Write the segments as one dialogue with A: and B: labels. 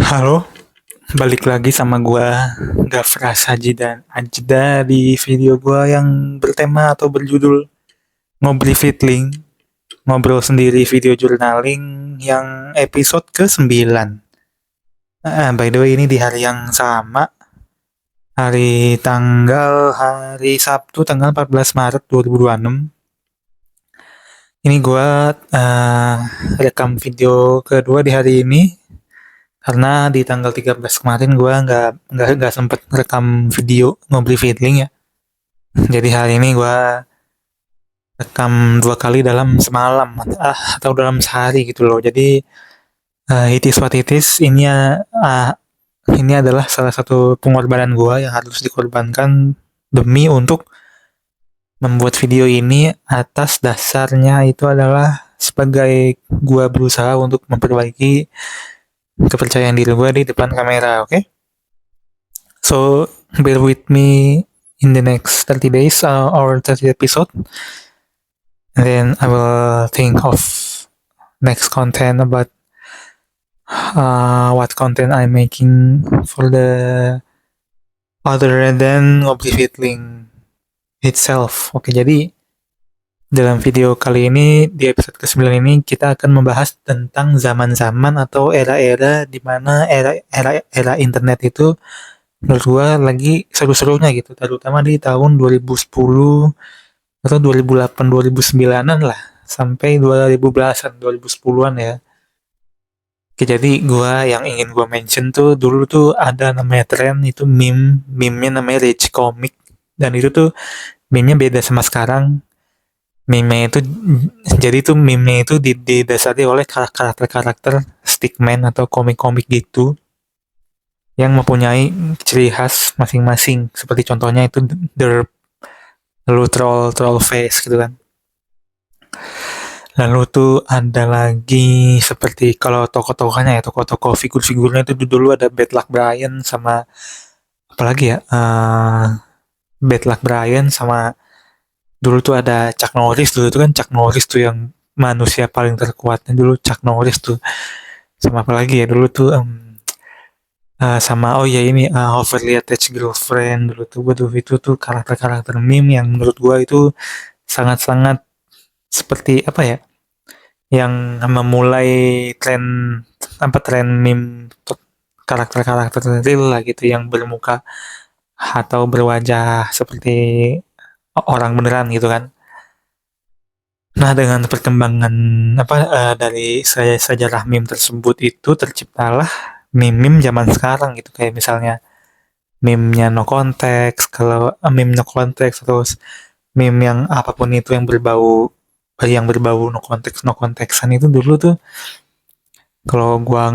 A: Halo, balik lagi sama gua Gafra Saji dan Ajda di video gua yang bertema atau berjudul Ngobrol Fitling, ngobrol sendiri video journaling yang episode ke-9. By the way ini di hari yang sama, hari Sabtu tanggal 14 Maret 2026. Ini gua rekam video kedua di hari ini. Karena di tanggal 13 kemarin gue nggak sempet rekam video ngobrol feedling ya. Jadi hari ini gue rekam 2 kali dalam semalam atau dalam sehari gitu loh. Jadi it is what it is. Ini adalah salah satu pengorbanan gue yang harus dikorbankan demi untuk membuat video ini. Atas dasarnya itu adalah sebagai gue berusaha untuk memperbaiki kepercayaan diri gue di depan kamera, oke? So, bear with me in the next 30 days or 30 episode. And then I will think of next content about what content I'm making for the other than Ngobrol Fitling itself. Oke, jadi dalam video kali ini, di episode ke-9 ini, kita akan membahas tentang zaman-zaman atau era-era di mana era internet itu menurut gua lagi seru-serunya gitu, terutama di tahun 2010 atau 2008, 2009-an lah, sampai 2010-an, 2010-an ya. Oke, jadi yang ingin gua mention tuh, dulu tuh ada namanya tren, itu meme-nya namanya Rage Comic, dan itu tuh meme-nya beda sama sekarang. Meme-nya itu didasari oleh karakter stickman atau komik-komik gitu yang mempunyai ciri khas masing-masing, seperti contohnya itu derp, lalu troll face gitu kan. Lalu tuh ada lagi seperti kalau tokoh-tokohnya ya, tokoh-tokoh figur-figurnya itu dulu ada Bad Luck Brian sama apalagi ya, Bad Luck Brian sama dulu tuh ada Chuck Norris. Dulu tuh kan Chuck Norris tuh yang manusia paling terkuatnya dulu, Chuck Norris tuh. Sama apa lagi ya dulu tuh sama ini Overly Attached Girlfriend dulu tuh. Waduh, itu tuh karakter-karakter meme yang menurut gua itu sangat-sangat seperti apa ya, yang memulai tren meme karakter-karakter real lah gitu, yang bermuka atau berwajah seperti orang beneran gitu kan. Nah, dengan perkembangan dari sejarah meme tersebut itu terciptalah meme-meme zaman sekarang gitu, kayak misalnya meme-nya no konteks, kalau meme no konteks, terus meme yang apapun itu yang berbau no konteksan itu dulu tuh, kalau gua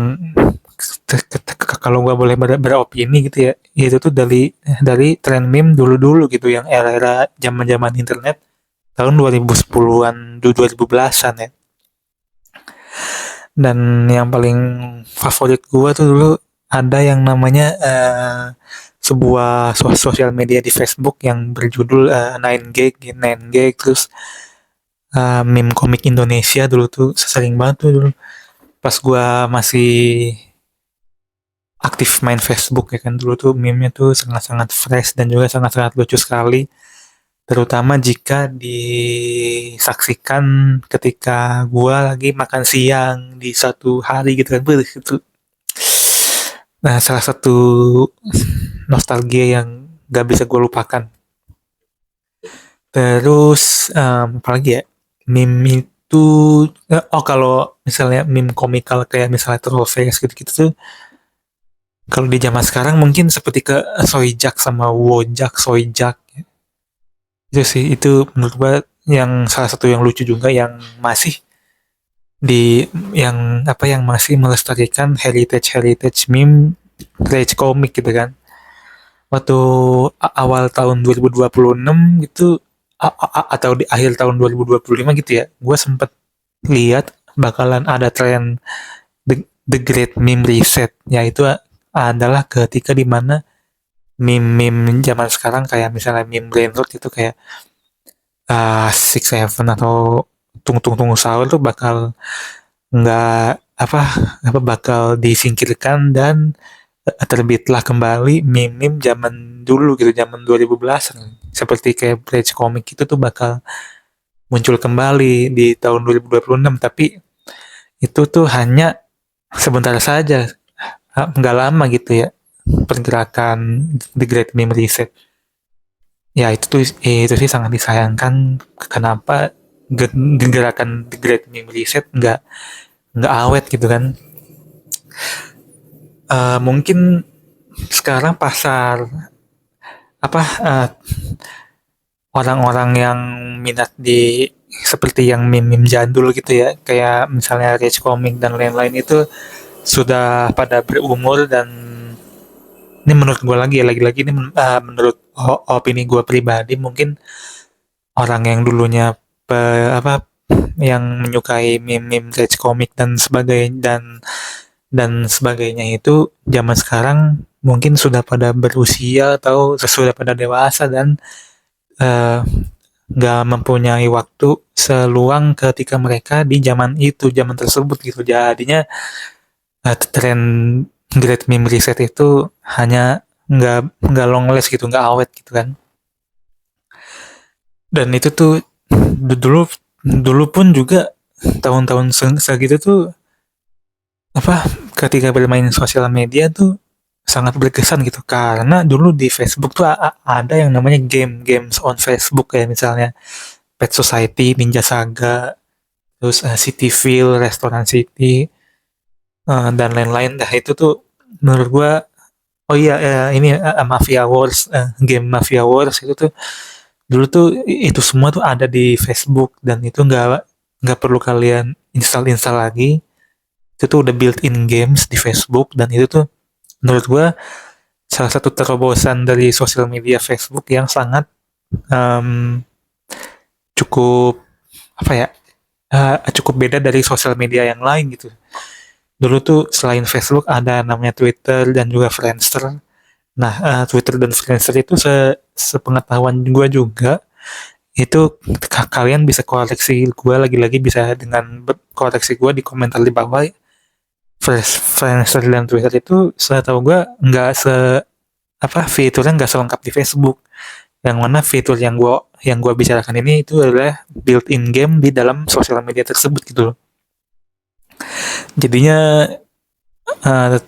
A: boleh beropini gitu ya, itu tuh dari tren meme dulu gitu, yang era-era zaman-zaman internet tahun 2010-an, 2010-an ya. Dan yang paling favorit gua tuh dulu ada yang namanya sebuah sosial media di Facebook yang berjudul 9gag, terus meme komik Indonesia dulu tuh sering banget tuh dulu pas gua masih aktif main Facebook ya kan. Dulu tuh meme-nya tuh sangat-sangat fresh dan juga sangat-sangat lucu sekali, terutama jika disaksikan ketika gua lagi makan siang di suatu hari gitu kan. Itu nah, salah satu nostalgia yang gak bisa gue lupakan. Terus apalagi ya, meme itu kalau misalnya meme komikal kayak misalnya Trollface gitu-gitu tuh, kalau di zaman sekarang mungkin seperti ke Soijak sama Wojak Soijak. Itu sih, itu menurut gue yang salah satu yang lucu juga, yang masih yang masih melestarikan heritage meme Rage Comic gitu kan. Waktu awal tahun 2026 gitu, atau di akhir tahun 2025 gitu ya, gue sempet lihat bakalan ada tren the Great Meme Reset, yaitu adalah ketika dimana meme zaman sekarang kayak misalnya meme Brainrot itu kayak Six Seven atau Tung Tung Tung Sahur tuh bakal nggak apa apa bakal disingkirkan dan terbitlah kembali meme-meme zaman dulu gitu, zaman 2010-an. Seperti kayak Bleach Comic itu tuh bakal muncul kembali di tahun 2026, tapi itu tuh hanya sebentar saja, nggak lama gitu ya, pergerakan The Great Meme Reset. Ya itu sih sangat disayangkan. Kenapa gerakan The Great Meme Reset nggak awet gitu kan? Mungkin sekarang pasar apa orang-orang yang minat di seperti yang meme-meme jadul gitu ya, kayak misalnya Rage Comic dan lain-lain itu sudah pada berumur. Dan ini menurut gue lagi ya, lagi-lagi ini menurut opini gue pribadi, mungkin orang yang dulunya apa yang menyukai meme-meme Rage Comic dan sebagainya itu zaman sekarang mungkin sudah pada berusia atau sudah pada dewasa dan eh, nggak mempunyai waktu seluang ketika mereka di zaman tersebut gitu. Jadinya tren Great Meme Reset itu hanya nggak long last gitu, nggak awet gitu kan. Dan itu tuh dulu dulu pun juga tahun-tahun segitu tuh apa ketika bermain sosial media tuh sangat berkesan gitu, karena dulu di Facebook tuh ada yang namanya games on Facebook, kayak misalnya Pet Society, Ninja Saga, terus Cityville, Restoran City, dan lain-lain. Dah itu tuh menurut gua, oh iya, ini Mafia Wars, game Mafia Wars itu tuh dulu tuh itu semua tuh ada di Facebook, dan itu nggak perlu kalian install lagi. Itu tuh udah built-in games di Facebook, dan itu tuh menurut gua salah satu terobosan dari sosial media Facebook yang sangat um, cukup apa ya, cukup beda dari sosial media yang lain gitu. Dulu tuh selain Facebook ada namanya Twitter dan juga Friendster. Nah, Twitter dan Friendster itu sepengetahuan gue juga, itu kalian bisa koreksi gue lagi-lagi, bisa dengan koreksi gue di komentar di bawah. Friendster dan Twitter itu setahu gue nggak fiturnya nggak selengkap di Facebook. Yang mana fitur yang gue bicarakan ini itu adalah built-in game di dalam sosial media tersebut gitu loh. Jadinya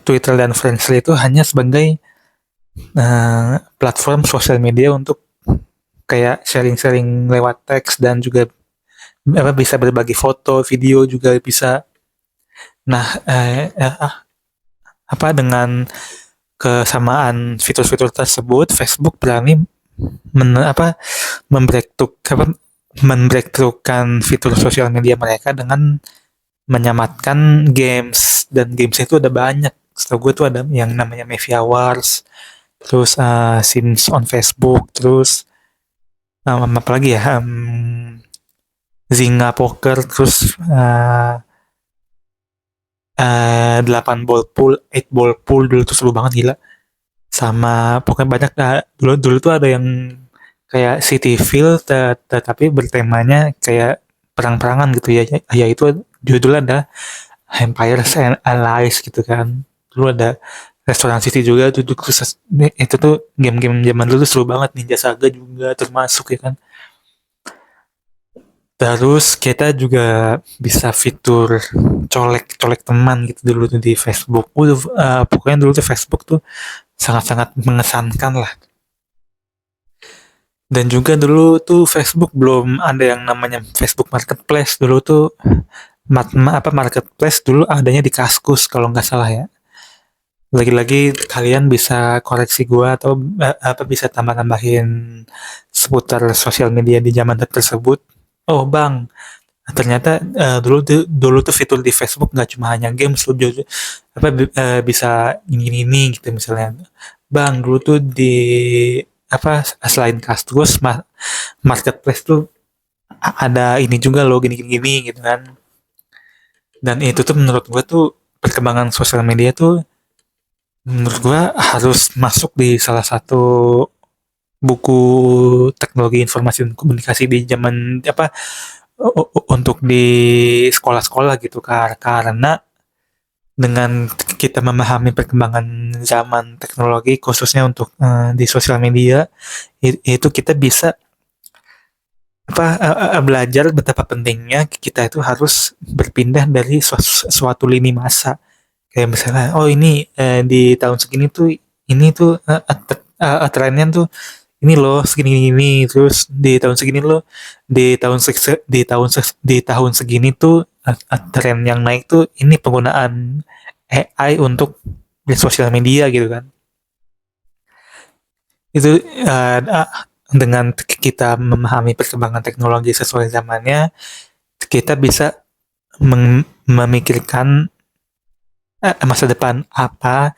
A: Twitter dan Friendster itu hanya sebagai platform sosial media untuk kayak sharing-sharing lewat teks, dan juga bisa berbagi foto, video juga bisa. Nah, dengan kesamaan fitur-fitur tersebut, Facebook berani membreakthroughkan fitur sosial media mereka dengan menyamatkan games, dan games itu ada banyak. Setahu gue tuh ada yang namanya Mafia Wars, terus Sims on Facebook, terus apa lagi ya, Zynga Poker, terus 8 ball pool, 8 ball pool dulu tuh seru banget, gila. Sama pokoknya banyak. Dulu tuh ada yang kayak Cityville, tetapi bertemanya kayak perang-perangan gitu ya. Ya itu judulnya ada Empires and Allies gitu kan. Dulu ada Restoran City juga tuh, itu tuh game-game zaman dulu seru banget. Ninja Saga juga termasuk ya kan. Terus kita juga bisa fitur colek teman gitu dulu tuh di Facebook. Pokoknya dulu tuh Facebook tuh sangat-sangat mengesankan lah. Dan juga dulu tuh Facebook belum ada yang namanya Facebook Marketplace. Dulu tuh Marketplace dulu adanya di Kaskus kalau nggak salah ya. Lagi-lagi kalian bisa koreksi gua, atau bisa tambah-tambahin seputar sosial media di zaman tersebut. Oh bang, ternyata dulu tuh fitur di Facebook nggak cuma hanya games, bisa ini gitu misalnya. Bang, dulu tuh di selain Kaskus, Marketplace tuh ada ini juga loh, gini gitu kan. Dan itu tuh menurut gue tuh perkembangan sosial media tuh menurut gue harus masuk di salah satu buku teknologi informasi dan komunikasi di zaman untuk di sekolah-sekolah gitu, karena dengan kita memahami perkembangan zaman teknologi khususnya untuk di sosial media, itu kita bisa belajar betapa pentingnya kita itu harus berpindah dari suatu lini masa. Kayak misalnya, oh ini di tahun segini tuh ini tuh trennya tuh ini loh segini ini, terus di tahun segini loh di tahun segini tuh tren yang naik tuh ini penggunaan AI untuk di sosial media gitu kan. Itu dengan kita memahami perkembangan teknologi sesuai zamannya, kita bisa memikirkan masa depan apa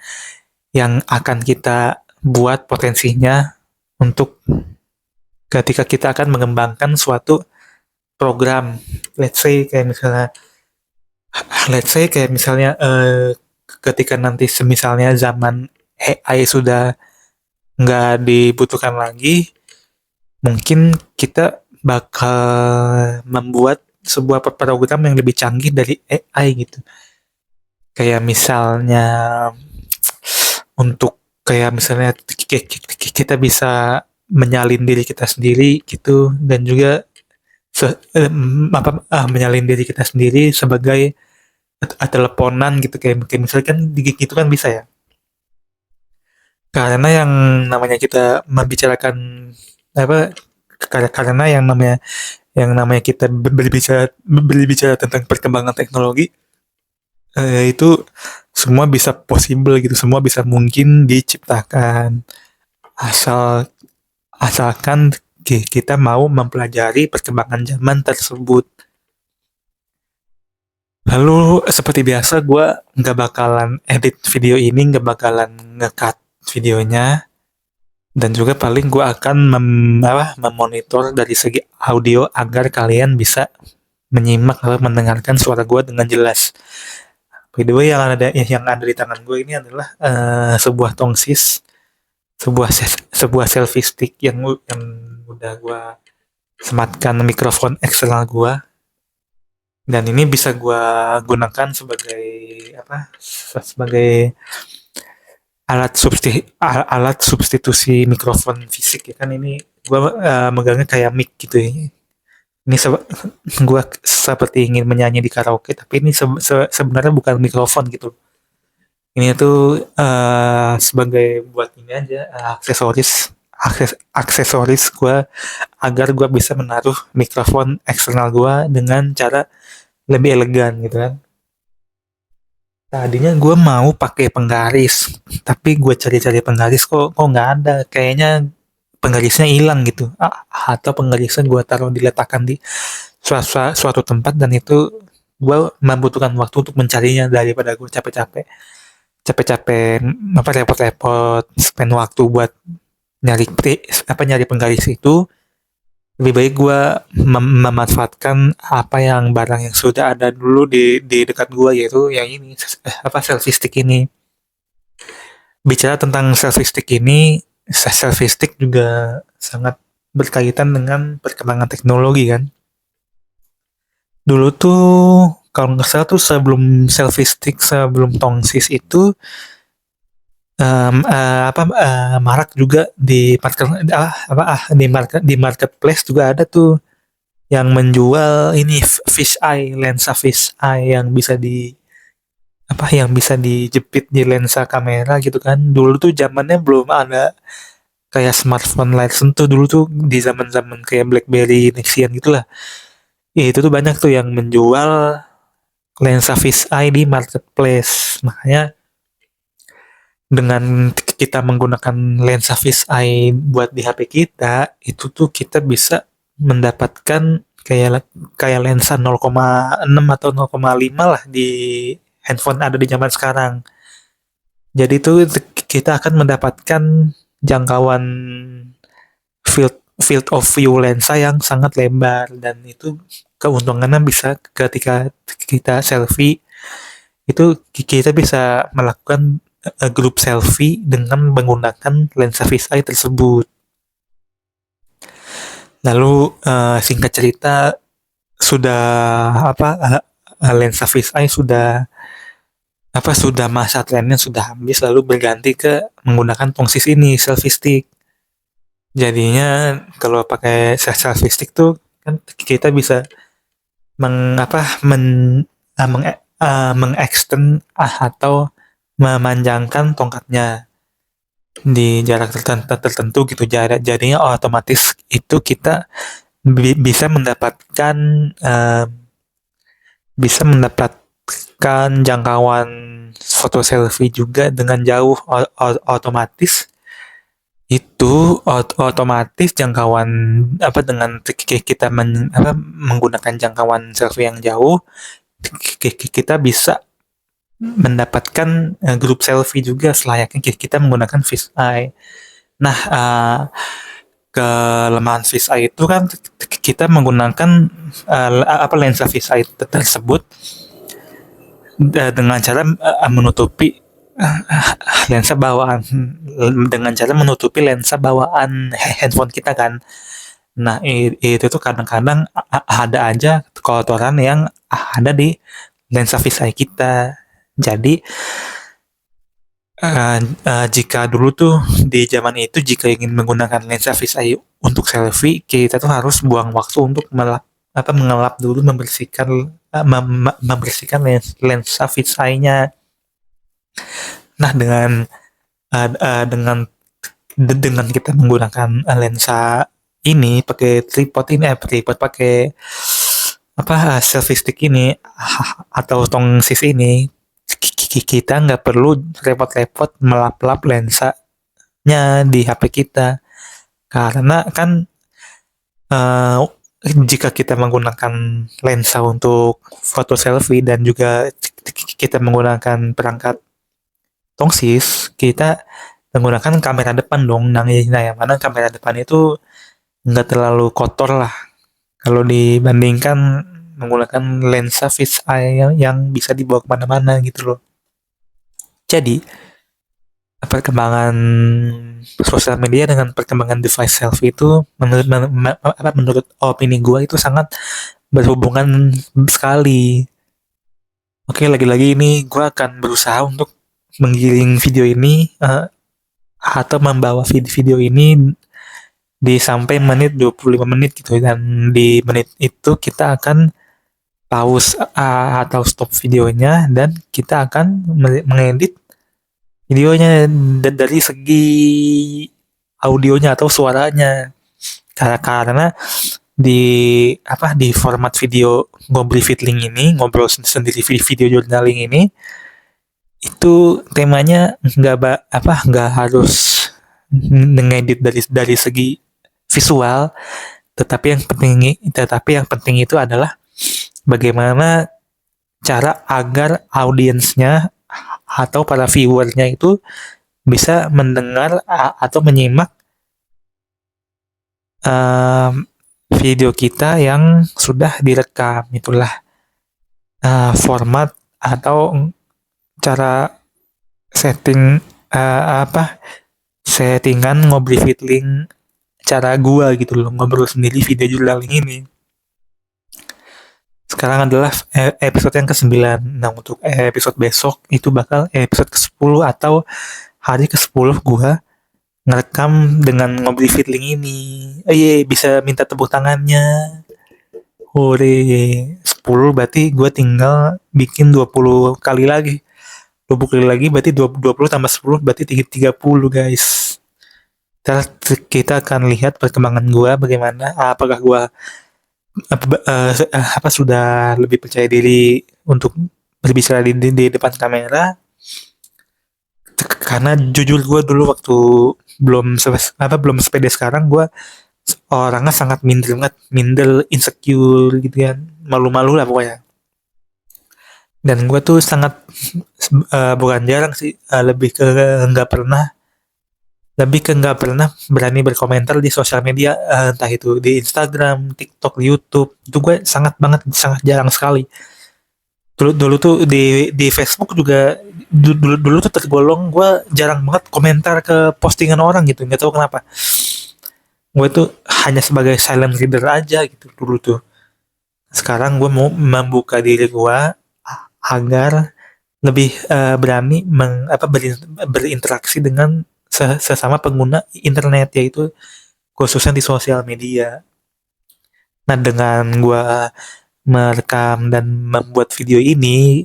A: yang akan kita buat potensinya untuk ketika kita akan mengembangkan suatu program. Let's say kayak misalnya ketika nanti semisalnya zaman AI sudah nggak dibutuhkan lagi, mungkin kita bakal membuat sebuah program yang lebih canggih dari AI gitu. Kayak misalnya untuk kayak misalnya kita bisa menyalin diri kita sendiri gitu, dan juga menyalin diri kita sendiri sebagai teleponan gitu, kayak misalnya kan gitu kan bisa ya. Karena yang namanya kita membicarakan apa karena yang namanya kita berbicara tentang perkembangan teknologi, itu semua bisa possible gitu, semua bisa mungkin diciptakan asal asalkan kita mau mempelajari perkembangan zaman tersebut. Lalu seperti biasa gue nggak bakalan edit video ini, nggak bakalan nge-cut videonya, dan juga paling gue akan memonitor dari segi audio agar kalian bisa menyimak atau mendengarkan suara gue dengan jelas. By the way, yang ada di tangan gue ini adalah sebuah tongsis, sebuah selfie stick yang udah gue sematkan mikrofon eksternal gue, dan ini bisa gue gunakan sebagai alat substitusi mikrofon fisik ya kan. Ini gue megangnya kayak mic gitu ya. Ini gue seperti ingin menyanyi di karaoke, tapi ini sebenarnya bukan mikrofon gitu. Ini tuh sebagai buat ini aja, aksesoris gue agar gue bisa menaruh mikrofon eksternal gue dengan cara lebih elegan gitu kan. Tadinya gue mau pakai penggaris, tapi gue cari-cari penggaris kok nggak ada. Kayaknya penggarisnya hilang gitu. Atau penggarisnya gue taruh diletakkan di suatu tempat, dan itu gue membutuhkan waktu untuk mencarinya daripada gue capek-capek repot-repot spend waktu buat nyari penggaris itu. Lebih baik gue memanfaatkan barang yang sudah ada dulu di dekat gue, yaitu yang ini selfie stick ini. Bicara tentang selfie stick juga sangat berkaitan dengan perkembangan teknologi kan. Dulu tuh kalau nggak salah tuh sebelum tongsis itu marak juga di marketplace juga ada tuh yang menjual ini lensa fish eye yang bisa dijepit di lensa kamera gitu kan. Dulu tuh zamannya belum ada kayak smartphone layar sentuh, dulu tuh di zaman kayak BlackBerry, Nexian gitulah. Ya, itu tuh banyak tuh yang menjual lensa fish eye di marketplace. Makanya dengan kita menggunakan lensa fish eye buat di HP kita, itu tuh kita bisa mendapatkan kayak lensa 0,6 atau 0,5 lah di handphone ada di zaman sekarang. Jadi itu kita akan mendapatkan jangkauan field of view lensa yang sangat lebar, dan itu keuntungannya bisa ketika kita selfie itu kita bisa melakukan grup selfie dengan menggunakan lensa fisheye tersebut. Lalu singkat cerita, sudah lensa fisheye sudah sudah masa trennya sudah habis lalu berganti ke menggunakan tongsis ini selfie stick. Jadinya kalau pakai selfie stick tuh kan kita bisa mengextend atau memanjangkan tongkatnya di jarak tertentu gitu. Jadinya otomatis itu kita bisa mendapatkan eh, bisa mendapatkan jangkauan foto selfie juga dengan jauh. Otomatis itu otomatis jangkauan dengan kita menggunakan jangkauan selfie yang jauh, kita bisa mendapatkan grup selfie juga selayaknya kita menggunakan fisheye. Nah, kelemahan fisheye itu kan kita menggunakan lensa fisheye tersebut dengan cara menutupi lensa bawaan handphone kita kan. Nah, itu tuh kadang-kadang ada aja kotoran yang ada di lensa fisheye kita. Jadi jika dulu tuh di zaman itu jika ingin menggunakan lensa fisheye untuk selfie, kita tuh harus buang waktu untuk mengelap dulu, membersihkan lensa fisheye-nya. Nah, dengan kita menggunakan lensa ini pakai tripod pakai selfie stick ini atau tongsis ini, kita nggak perlu repot-repot melap-lap lensanya di HP kita, karena kan jika kita menggunakan lensa untuk foto selfie dan juga kita menggunakan perangkat tongsis, kita menggunakan kamera depan dong. Nah, yang mana kamera depan itu nggak terlalu kotor lah kalau dibandingkan menggunakan lensa fisheye yang bisa dibawa kemana-mana gitu loh. Jadi perkembangan sosial media dengan perkembangan device selfie itu menurut opini gue itu sangat berhubungan sekali. Oke, lagi-lagi ini gue akan berusaha untuk menggiring video ini atau membawa video ini di sampai menit 25 menit gitu, dan di menit itu kita akan pause atau stop videonya dan kita akan mengedit videonya dari segi audionya atau suaranya, karena di format video ngobrol fitling ini, ngobrol sendiri video journaling ini, itu temanya nggak harus ngedit dari segi visual, tetapi yang penting itu adalah bagaimana cara agar audiensnya atau para viewernya itu bisa mendengar atau menyimak video kita yang sudah direkam. Itulah format atau cara settingan ngobrol fitling cara gua gitu loh, ngobrol sendiri video journaling ini. Sekarang adalah episode yang ke-9. Nah, untuk episode besok itu bakal episode ke-10 atau hari ke-10 gua ngerekam dengan ngobrol fitling ini. Bisa minta tepuk tangannya. Hore, 10 berarti gua tinggal bikin 20 kali lagi. 20 kali lagi berarti 20 tambah 10 berarti 30, guys. Kita akan lihat perkembangan gua bagaimana, apakah gua sudah lebih percaya diri untuk berbicara di depan kamera. Karena jujur gue dulu waktu belum sepede sekarang, gue orangnya sangat minder, insecure gitu kan, malu-malu lah pokoknya. Dan gue tuh sangat bukan jarang sih, lebih ke nggak pernah berani berkomentar di sosial media, entah itu di Instagram, TikTok, di YouTube. Itu gue sangat jarang sekali. Dulu tuh di Facebook juga dulu tuh tergolong gue jarang banget komentar ke postingan orang gitu, nggak tahu kenapa. Gue tuh hanya sebagai silent reader aja gitu dulu tuh. Sekarang gue mau membuka diri gue agar lebih berani berinteraksi dengan sesama pengguna internet, yaitu khususnya di sosial media. Nah, dengan gue merekam dan membuat video ini,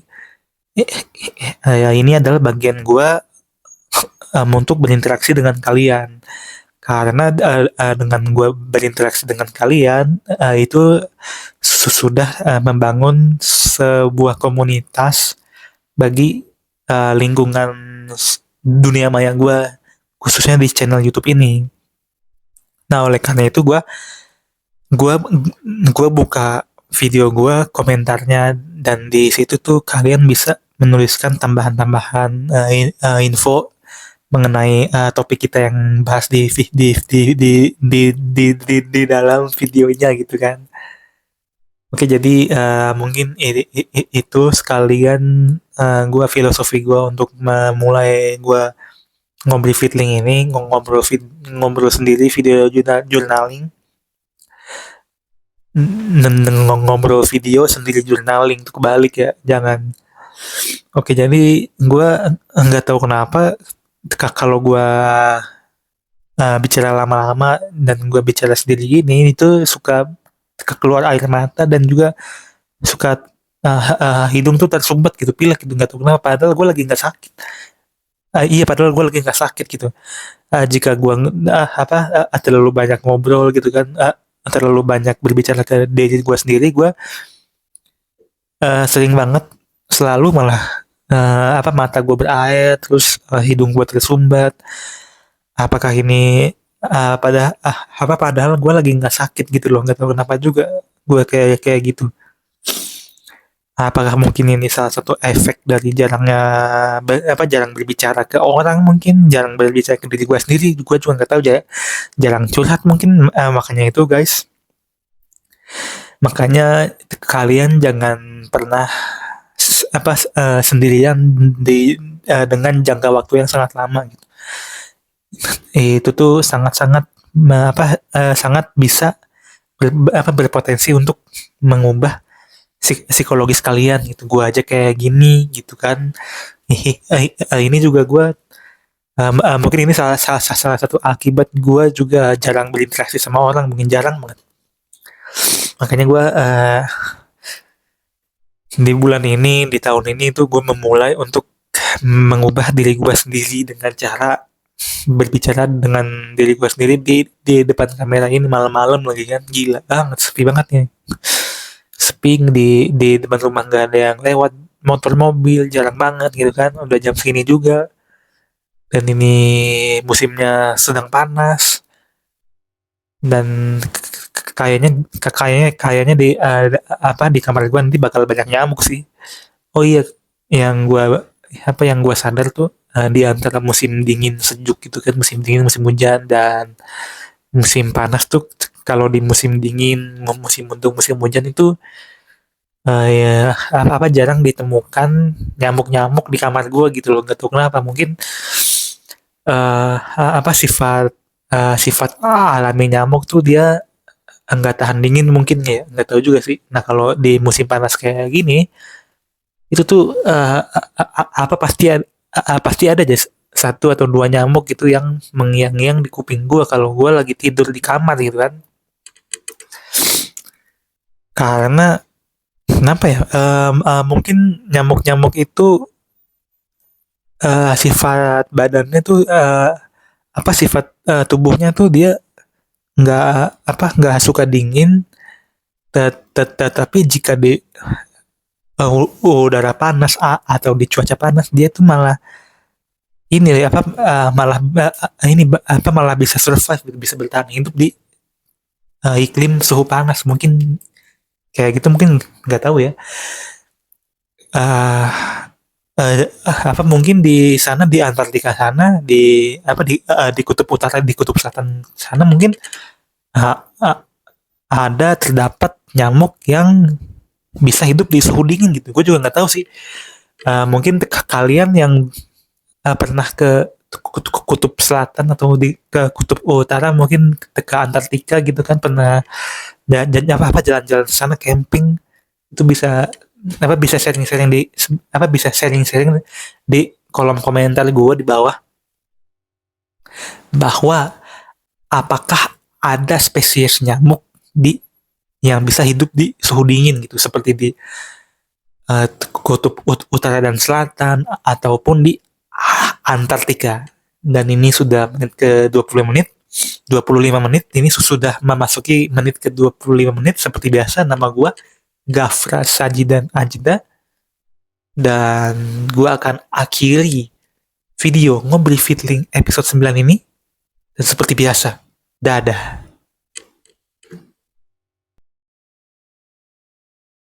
A: ya ini adalah bagian gue untuk berinteraksi dengan kalian. Karena dengan gue berinteraksi dengan kalian, itu sudah membangun sebuah komunitas bagi lingkungan dunia maya gue, khususnya di channel YouTube ini. Nah, oleh karena itu gue gue buka video gue, komentarnya, dan di situ tuh kalian bisa menuliskan tambahan-tambahan info mengenai topik kita yang bahas di dalam videonya gitu kan. Oke, jadi mungkin itu sekalian gue filosofi gue untuk memulai gue ngobrol feedling ini, ngobrol sendiri video journaling, ngobrol video sendiri journaling, itu kebalik ya, jangan. Oke, jadi gue nggak tahu kenapa kalau gue bicara lama-lama dan gue bicara sendiri gini, itu suka keluar air mata dan juga suka hidung tuh tersumbat gitu, pilek gitu, nggak tahu kenapa, padahal gue lagi nggak sakit. Iya, padahal gue lagi nggak sakit gitu. Jika gue terlalu banyak ngobrol gitu kan, terlalu banyak berbicara ke diri gue sendiri, gue sering banget selalu malah mata gue berair, terus hidung gue tersumbat. Apakah ini padahal gue lagi nggak sakit gitu loh, nggak tahu kenapa juga gue kayak gitu. Apakah mungkin ini salah satu efek dari jarang berbicara ke orang, mungkin jarang berbicara ke diri gue sendiri, gue juga nggak tahu, jarang curhat mungkin, makanya itu guys. Makanya kalian jangan pernah sendirian dengan jangka waktu yang sangat lama gitu. Itu tuh sangat-sangat sangat bisa berpotensi untuk mengubah psikologis kalian gitu. Gue aja kayak gini gitu kan. Ini juga gue mungkin ini salah satu akibat gue juga jarang berinteraksi sama orang, mungkin jarang banget. Makanya gue di bulan ini, di tahun ini tuh gue memulai untuk mengubah diri gue sendiri dengan cara berbicara dengan diri gue sendiri di depan kamera ini malam-malam lagi kan, gila banget, sepi banget ya. Sepi di depan rumah, nggak ada yang lewat, motor mobil jarang banget gitu kan, udah jam segini juga, dan ini musimnya sedang panas, dan kayaknya di kamar gue nanti bakal banyak nyamuk sih. Oh iya, yang gue sadar tuh, di antara musim dingin sejuk gitu kan, musim dingin, musim hujan, dan musim panas tuh, kalau di musim dingin, musim mendung, musim hujan itu ya jarang ditemukan nyamuk-nyamuk di kamar gue gitu loh, nggak tahu kenapa, mungkin sifat alami nyamuk tuh dia nggak tahan dingin mungkin ya, nggak tahu juga sih. Nah, kalau di musim panas kayak gini, itu tuh pasti ada aja satu atau dua nyamuk gitu yang mengiang-ngiang di kuping gue kalau gue lagi tidur di kamar gitu kan. Karena kenapa ya? Mungkin nyamuk-nyamuk itu sifat badannya tuh sifat tubuhnya tuh dia nggak suka dingin, tetapi jika di udara panas atau di cuaca panas, dia tuh malah ini malah bisa survive, bisa bertahan hidup di iklim suhu panas, mungkin kayak gitu, mungkin nggak tahu ya. Mungkin di sana, di Antartika sana, di kutub utara, di kutub selatan sana, mungkin terdapat nyamuk yang bisa hidup di suhu dingin gitu. Gue juga nggak tahu sih. Mungkin kalian yang pernah ke kutub selatan atau ke kutub utara, mungkin ke Antartika gitu kan, pernah jalan-jalan sana, camping, itu bisa bisa sharing-sharing di kolom komentar gue di bawah, bahwa apakah ada spesies nyamuk yang bisa hidup di suhu dingin gitu, seperti di kutub utara dan selatan ataupun di Antartika. Dan ini sudah menit ke 25 menit, ini sudah memasuki menit ke 25 menit. Seperti biasa, nama gue Gafra Sajidan Ajda, dan gue akan akhiri video Ngobrol Fitling episode 9 ini. Dan seperti biasa, dadah.